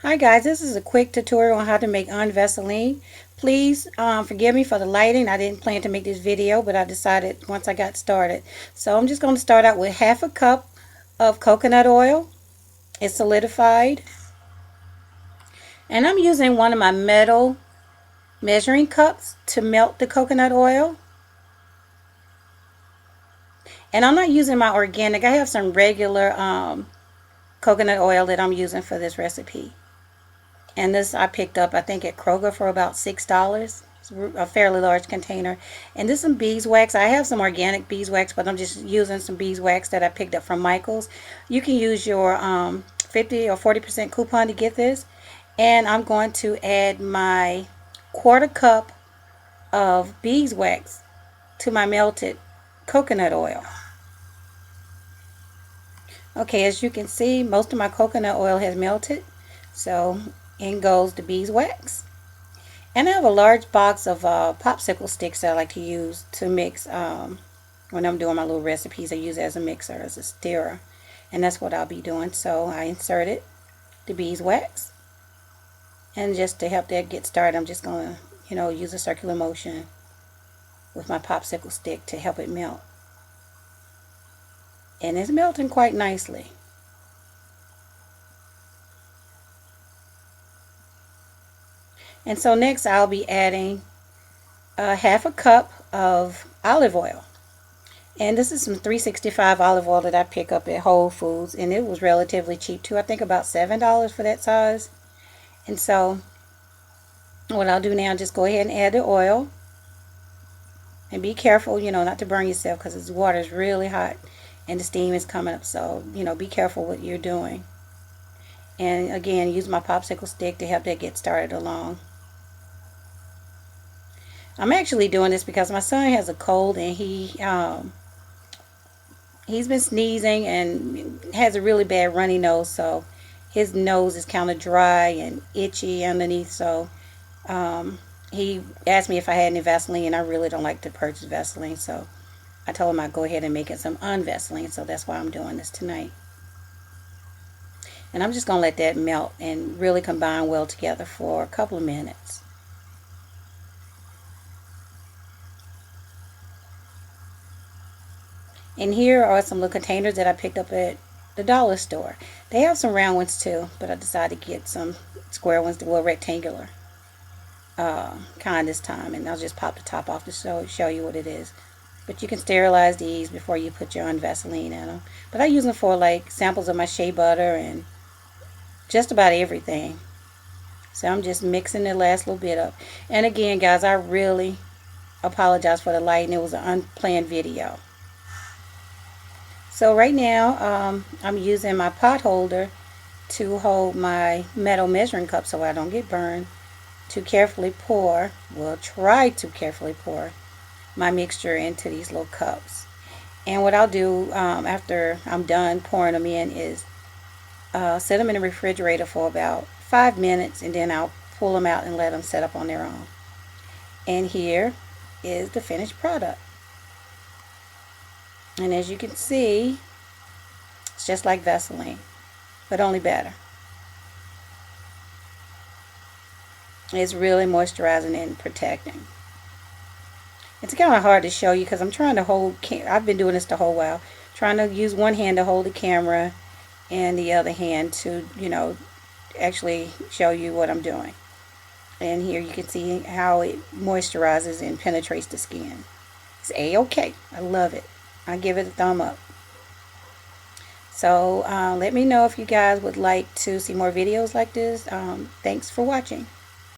Hi guys, this is a quick tutorial on how to make Vaseline. Please forgive me for the lighting. I didn't plan to make this video, but I decided once I got started. So I'm just going to start out with half a cup of coconut oil. It's solidified. And I'm using one of my metal measuring cups to melt the coconut oil. And I'm not using my organic. I have some regular coconut oil that I'm using for this recipe. And this I picked up, I think, at Kroger for about $6. It's a fairly large container. And this is some beeswax. I have some organic beeswax, but I'm just using some beeswax that I picked up from Michael's. You can use your 50 or 40% coupon to get this. And I'm going to add my quarter cup of beeswax to my melted coconut oil. Okay, as you can see, most of my coconut oil has melted. So in goes the beeswax. And I have a large box of popsicle sticks that I like to use to mix when I'm doing my little recipes. I use it as a mixer, as a stirrer. And that's what I'll be doing. So I inserted the beeswax. And just to help that get started, I'm just going to, use a circular motion with my popsicle stick to help it melt. And it's melting quite nicely. And so next I'll be adding half a cup of olive oil. And this is some 365 olive oil that I pick up at Whole Foods. And it was relatively cheap too. I think about $7 for that size. And so what I'll do now is just go ahead and add the oil. And be careful, not to burn yourself, because this water is really hot and the steam is coming up. So, be careful what you're doing. And again, use my popsicle stick to help that get started along. I'm actually doing this because my son has a cold, and he's been sneezing and has a really bad runny nose. So his nose is kind of dry and itchy underneath. So he asked me if I had any Vaseline, and I really don't like to purchase Vaseline. So I told him I'd go ahead and make it some Vaseline. So that's why I'm doing this tonight. And I'm just going to let that melt and really combine well together for a couple of minutes. And here are some little containers that I picked up at the dollar store. They have some round ones too, but I decided to get some square ones, well, rectangular kind this time. And I'll just pop the top off to show you what it is. But you can sterilize these before you put your Vaseline in them. But I use them for like samples of my shea butter and just about everything. So I'm just mixing the last little bit up. And again, guys, I really apologize for the lighting. It was an unplanned video. So right now, I'm using my pot holder to hold my metal measuring cup so I don't get burned, to carefully pour, try to carefully pour my mixture into these little cups. And what I'll do after I'm done pouring them in is set them in the refrigerator for about 5 minutes, and then I'll pull them out and let them set up on their own. And here is the finished product. And as you can see, it's just like Vaseline, but only better. It's really moisturizing and protecting. It's kind of hard to show you because I'm trying to hold, I've been doing this the whole while, trying to use one hand to hold the camera and the other hand to, actually show you what I'm doing. And here you can see how it moisturizes and penetrates the skin. It's A-okay. I love it. I give it a thumb up. So let me know if you guys would like to see more videos like this. Thanks for watching.